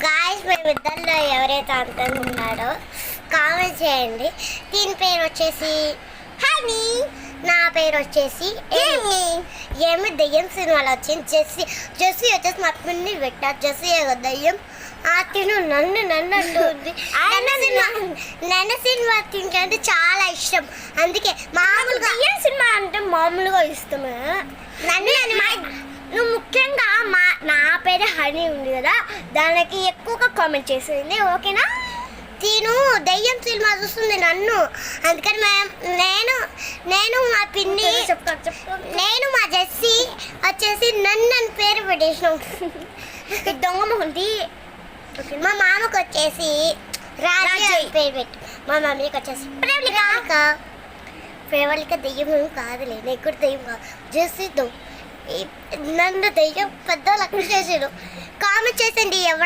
Guys మేమిద్దరిలో ఎవరైతే అంతంగా ఉన్నాడో comment చేయండి. దీని పేరు వచ్చేసి హనీ, నా పేరు వచ్చేసి ఏమి దెయ్యం సినిమాలో వచ్చింది. జెస్సీ వచ్చేసి మా పిన్ని పెట్టా. జెస్సీ దెయ్యం తిను నన్ను అంటుంది. నన్ను సినిమా తింటే చాలా ఇష్టం, అందుకే మామూలుగా సినిమా అంటే మామూలుగా ఇష్టమే. నువ్వు ముఖ్యంగా నా పేరే హనీ ఉంది కదా, దానికి ఎక్కువగా కామెంట్ చేసేది ఓకేనా. తిను దెయ్యం సినిమా చూస్తుంది నన్ను, అందుకని నేను మా పిన్ని నేను మా జెస్సీ వచ్చేసి నన్ను పేరు పెట్టేసినాం. దొంగ ఉంది. మా మామకు వచ్చేసి రాజు పేరు పెట్టు. మా మమ్మీకి వచ్చేసి ప్రేవళిక దెయ్యం కాదులే, నీకు కూడా దెయ్యం కాదు. జెస్సీ నన్ను దెయ్యం పెద్ద లెక్క చేసాడు. కామెంట్ చేసండి ఎవరు